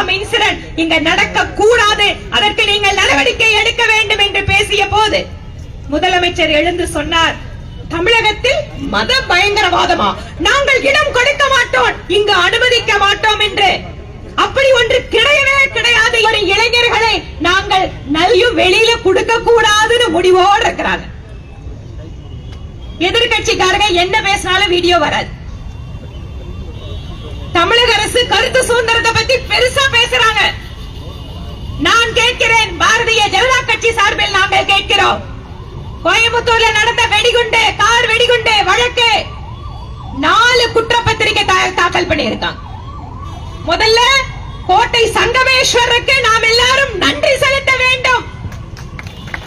Pahalgam incident இங்க நடக்க கூடாது, அதற்கு நீங்கள் நடவடிக்கை எடுக்க வேண்டும் என்று பேசிய போது முதலமைச்சர் எழுந்து சொன்னார், தமிழகத்தில் மத பயங்கரவாதமா, நாங்கள் இடம் கொடுக்க மாட்டோம், இங்கு அனுமதிக்க மாட்டோம் என்று. அப்படி ஒன்று கிடையவே கிடையாது. ஒரு இளைஞர்களை நாங்கள் நலியும் வெளியில கொடுக்க கூடாதுன்னு முடிவோடு இருக்கிறாங்க. எதிர்கட்சிக்காரங்க என்ன பேசினாலும் வீடியோ வராது. தமிழக அரசு கருத்து சுதந்திரத்தை பத்தி பெருசா பேசுறாங்க. நான் கேட்கிறேன், பாரதிய ஜனதா கட்சி சார்பில் நாங்கள் கேட்கிறோம், கோயம்புத்தூர்ல நடந்த வெடிகுண்டு, கார் வெடிகுண்டு வழக்கு 4 குற்றப்பத்திரிகை தாக்கல் பண்ணியிருக்காங்க. முதல்ல கோட்டை சங்கமேஸ்வருக்கு நாம் எல்லாரும் நன்றி செலுத்த வேண்டும்.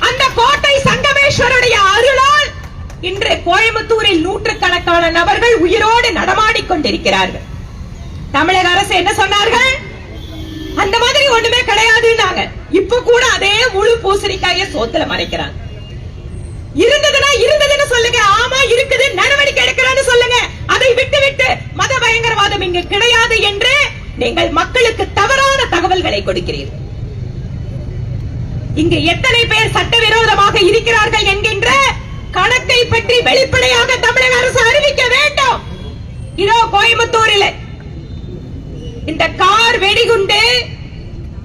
அந்த கோட்டை சங்கமேஸ்வருடைய அருளால் இன்று கோயம்புத்தூரில் நூற்றுக்கணக்கான நபர்கள் உயிரோடு நடமாடிக் கொண்டிருக்கிறார்கள். தமிழக அரசு என்ன சொன்னார்கள்? அந்த மாதிரி ஒண்ணுமே கிடையாதுன்னாங்க. இப்ப கூட அதே முழு பூசணிக்காய சோத்துல மறைக்கிறாங்க. இருந்ததுன்னு சொல்லுங்க, ஆமா இருக்குது, நடவடிக்கை எடுக்கிறான்னு சொல்லுங்க. அதை விட்டு மத பயங்கரவாதம் இங்கு கிடையாது என்று நீங்கள் மக்களுக்கு தவறான தகவல்களை கொடுக்கிறீர்கள். இங்கு எத்தனை பேர் சட்டவிரோதமாக இருக்கிறார்கள் என்கின்ற கணக்கை பற்றி வெளிப்படையாக தமிழக அரசு அறிவிக்க வேண்டும். இதோ கோயம்புத்தூரில் இந்த கார் வெடிகுண்டு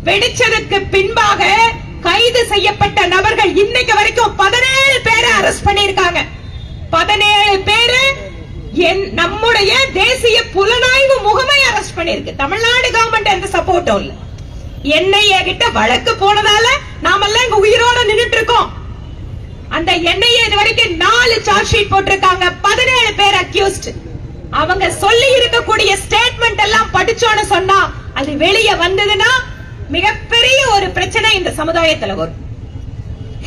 வெடிச்சதுக்கு பின்பாக கைது செய்யப்பட்ட நபர்கள் இன்னைக்கு வரைக்கும் 17 பேரை அரெஸ்ட் பண்ணிருக்காங்க. 17 பேரு நம்முடைய தேசிய புலனாய்வு முகமை அரெஸ்ட் பண்ணிருக்கு. தமிழ்நாடு கவர்மெண்ட் எந்த சப்போர்ட்டும் இல்ல. என்ஐஏ கிட்ட வழக்கு போனதால நாமெல்லாம் இங்க உயிரோட நின்னுட்டு இருக்கோம். அந்த என்ஐஏ இது வரைக்கும் 4 சார்ஜ் ஷீட் போட்டிருக்காங்க. 17 பேர் அக்யூஸ்ட். அவங்க சொல்லி இருக்கக்கூடிய ஸ்டேட்மெண்ட் எல்லாம் படிச்சோன்னு சொன்னா அது வெளியே வந்ததுன்னா மிகப்பெரிய ஒரு பிரச்சனை இந்த சமுதாயத்தில் வரும்.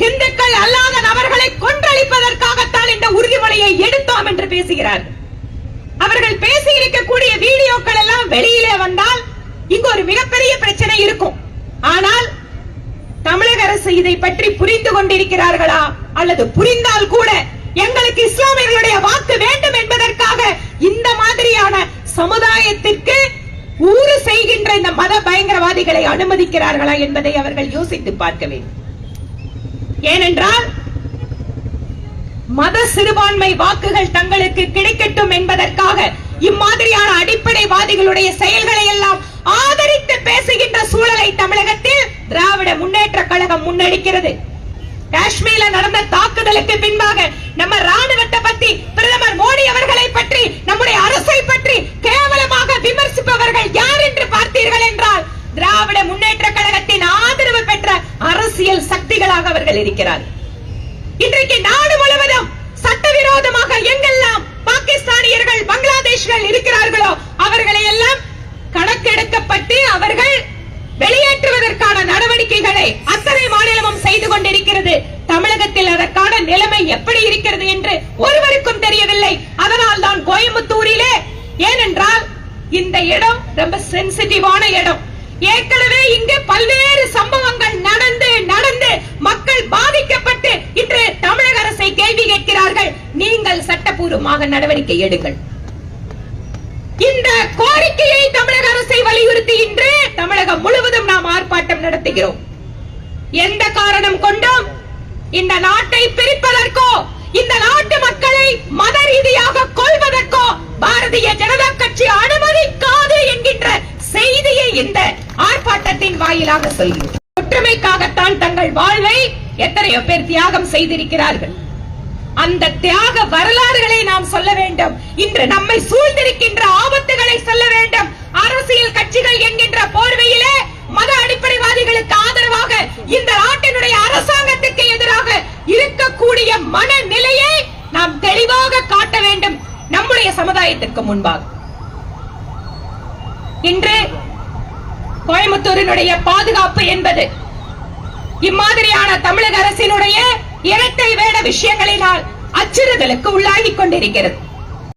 இந்துக்கள் அல்லாத நபர்களை கொன்றளிப்பதற்காகத்தான் இந்த உறுதிமொழியை எடுத்தோம் என்று பேசுகிறார்கள். அவர்கள் பேசி இருக்கக்கூடிய வீடியோக்கள் எல்லாம் வெளியிலே வந்தால் இங்கு ஒரு மிகப்பெரிய பிரச்சனை இருக்கும். ஆனால் தமிழக அரசு இதை பற்றி புரிந்து கொண்டிருக்கிறார்களா? அல்லது புரிந்தால் கூட எங்களுக்கு இஸ்லாமியர்களுடைய வாக்கு வேண்டும் என்பதற்காக இந்த மாதிரியான சமுதாயத்திற்கு ஊறு செய்கின்ற இந்த மத பயங்கரவாதிகளை அனுமதிக்கிறார்களா என்பதை அவர்கள் யோசித்து பார்க்க வேண்டும். ஏனென்றால் மத சிறுபான்மை வாக்குகள் தங்களுக்கு கிடைக்கட்டும் என்பதற்காக இம்மாதிரியான அடிப்படைவாதிகளுடைய செயல்களை எல்லாம் ஆதரித்து பேசுகின்ற சூழலை தமிழகத்தில் திராவிட முன்னேற்ற கழகம் முன்னெடுக்கிறது. காஷ்மீர்ல நடந்த தாக்குதலுக்கு பின்பாக நம்ம ராணுவத்தை பற்றி, பிரதமர் மோடி அவர்களை பற்றி, நம்முடைய அரசை பற்றி கேவலமாக விமர்சிப்பவர்கள் யார் என்று பார்த்தீர்கள் என்றால் திராவிட முன்னேற்ற கழகத்தின் ஆதரவு பெற்ற அரசியல் சக்திகளாக அவர்கள் இருக்கிறார்கள். இன்றைக்கு நாடு முழுவதும் சட்டவிரோதமாக எங்கெல்லாம் பாகிஸ்தானியர்கள், பங்களாதேஷ்கள் இருக்கிறார்களோ அவர்களை எல்லாம் கணக்கெடுக்கப்பட்டு அவர்கள் வெளியேற்றுவதற்கான நடவடிக்கைகளை அத்தனை மாநிலமும் செய்து கொண்டிருக்கிறது. தமிழகத்தில் அதற்கான நிலைமை எப்படி இருக்கிறது என்று ஒருவருக்கும் தெரியவில்லை. அதனால் தான் கோயம்புத்தூரிலே, ஏனென்றால் இந்த இடம் ரொம்ப சென்சிட்டிவான இடம். ஏற்கனவே இங்கு பல்வேறு சம்பவங்கள் நடந்து மக்கள் பாதிக்கப்பட்டு இன்று தமிழக அரசை கேள்வி கேட்கிறார்கள். நீங்கள் சட்டப்பூர்வமாக நடவடிக்கை எடுங்கள். இந்த கோரிக்கையை தமிழக அரசை வலியுறுத்தி இன்று தமிழகம் முழுவதும் நாம் ஆர்ப்பாட்டம் நடத்துகிறோம். எந்த காரணம் கொண்டும் இந்த நாட்டை பிரிப்பதற்கோ, இந்த நாட்டு மக்களை மத ரீதியாக கொல்வதற்கோ பாரதிய ஜனதா கட்சி அனுமதிக்காது என்கின்ற செய்தியை இந்த ஆர்ப்பாட்டத்தின் வாயிலாக சொல்கிறோம். ஒற்றுமைக்காகத்தான் தங்கள் வாழ்வை எத்தனையோ பேர் தியாகம் செய்திருக்கிறார்கள். அந்த தியாக வரலாறுகளை நாம் சொல்ல வேண்டும். இன்று நம்மை சூழ்ந்திருக்கின்ற ஆபத்துகளை சொல்ல வேண்டும். அரசியல் கட்சிகள் என்கின்ற போர்வையிலே மத அடிப்படைவாதிகளுக்கு ஆதரவாக இந்த நாட்டினுடைய அரசாங்கத்துக்கு எதிராக இருக்கக்கூடிய மனநிலையை நாம் தெளிவாக காட்ட வேண்டும் நம்முடைய சமுதாயத்திற்கு முன்பாக. இன்று கோயம்புத்தூரினுடைய பாதுகாப்பு என்பது இம்மாதிரியான தமிழக அரசினுடைய இரட்டை வேட விஷயங்களினால் அச்சுறுத்தலுக்கு உள்ளாகிக் கொண்டிருக்கிறது.